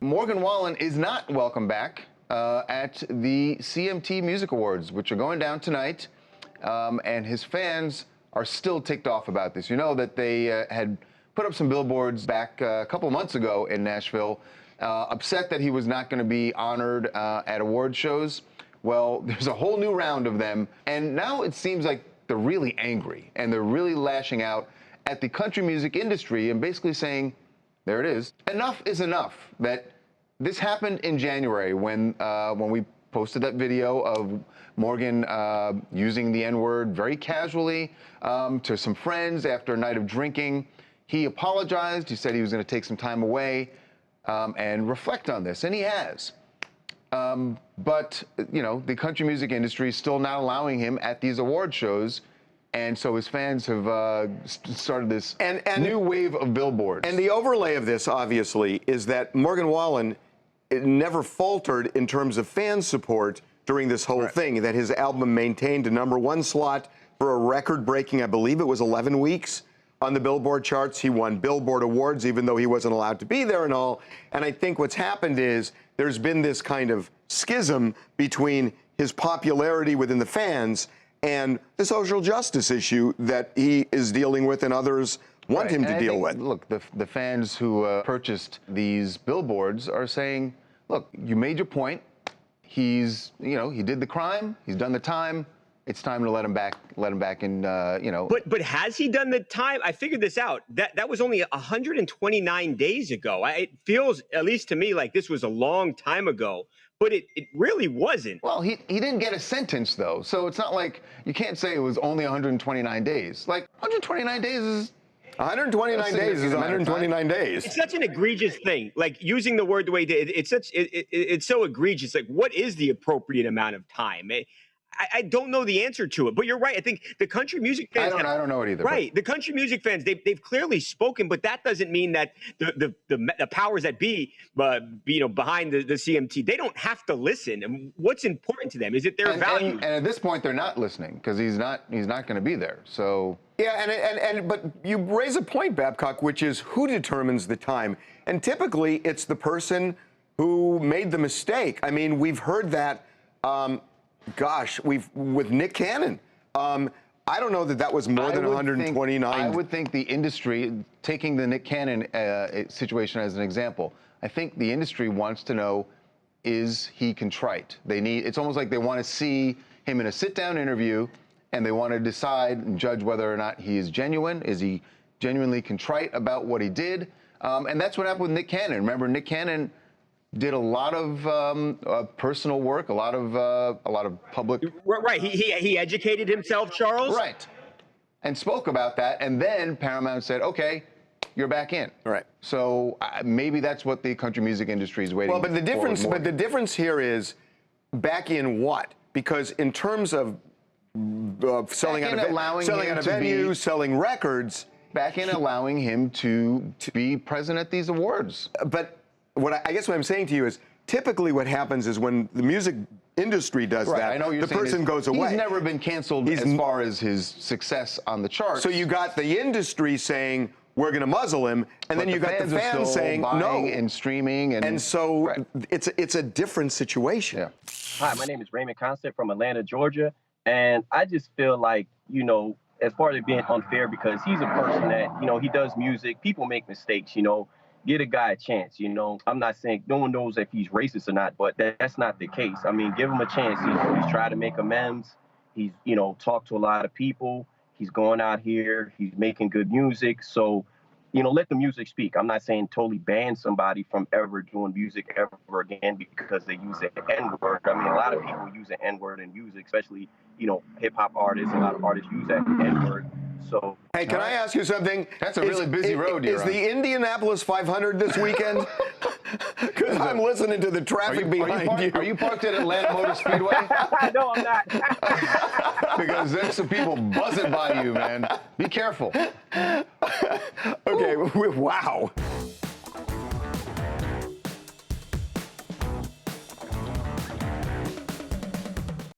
Morgan Wallen is not welcome back at the CMT Music Awards, which are going down tonight, and his fans are still ticked off about this. You know that they had put up some billboards back a couple months ago in Nashville, upset that he was not going to be honored at award shows. Well, there's a whole new round of them, and now it seems like they're really angry, and they're really lashing out at the country music industry and basically saying, there it is, enough is enough. That this happened in January when we posted that video of Morgan using the N-word very casually to some friends after a night of drinking. He apologized. He said he was going to take some time away and reflect on this, and he has. But, you know, the country music industry is still not allowing him at these award shows, and so his fans have started this new wave of billboards. And the overlay of this, obviously, is that Morgan Wallen never faltered in terms of fan support during this whole thing, that his album maintained a #1 slot for a record-breaking, I believe it was 11 weeks on the Billboard charts. He won Billboard awards, even though he wasn't allowed to be there and all. And I think what's happened is there's been this kind of schism between his popularity within the fans and the social justice issue that he is dealing with and others want him to deal with. Look, the fans who purchased these billboards are saying, look, you made your point. He's, you know, he did the crime. He's done the time. It's time to let him back in, you know. But has he done the time? I figured this out. That was only 129 days ago. It feels, at least to me, like this was a long time ago. But it really wasn't. Well, he didn't get a sentence, though. So it's not like you can't say it was only 129 days. Like, 129 days is... 129 days is 129 days. It's such an egregious thing. Like, using the word the way it's so egregious. Like, what is the appropriate amount of time? I don't know the answer to it, but you're right. I think the country music fans... I don't know it either. Right. The country music fans, they've clearly spoken, but that doesn't mean that the powers that be, you know, behind the CMT, they don't have to listen. And what's important to them? Is it their value? And at this point, they're not listening because he's not going to be there. So... Yeah, but you raise a point, Babcock, which is who determines the time? And typically, it's the person who made the mistake. I mean, we've heard that... with Nick Cannon. I don't know that was more than 129. I would think the industry, taking the Nick Cannon situation as an example, I think the industry wants to know, is he contrite? It's almost like they want to see him in a sit-down interview, and they want to decide and judge whether or not he is genuine. Is he genuinely contrite about what he did? And that's what happened with Nick Cannon. Remember, Nick Cannon did a lot of personal work, a lot of public. Right. He educated himself, Charles. Right. And spoke about that, and then Paramount said, "Okay, you're back in." Right. So maybe that's what the country music industry is waiting. Well, but the difference here is back in what? Because in terms of selling out a venue, selling records, back in allowing him to be present at these awards. But I guess what I'm saying to you is, typically what happens is when the music industry does that, the person goes away. He's never been canceled as far as his success on the charts. So you got the industry saying, we're going to muzzle him, and then you got the fans saying, no. And streaming. And so it's a different situation. Yeah. Hi, my name is Raymond Constant from Atlanta, Georgia. And I just feel like, you know, as far as it being unfair, because he's a person that, you know, he does music. People make mistakes, you know. Give a guy a chance, you know. I'm not saying no one knows if he's racist or not, but that's not the case. I mean, give him a chance. He's tried to make amends. He's, you know, talked to a lot of people. He's going out here. He's making good music. So, you know, let the music speak. I'm not saying totally ban somebody from ever doing music ever again because they use the N-word. I mean, a lot of people use the N-word in music, especially, you know, hip-hop artists. A lot of artists use that N-word. So, hey, can I ask you something? That's a really busy road you're on. Is the Indianapolis 500 this weekend? Because I'm listening to the traffic behind you. Are you parked at Atlanta Motor Speedway? No, I'm not. Because there's some people buzzing by you, man. Be careful. Okay, wow.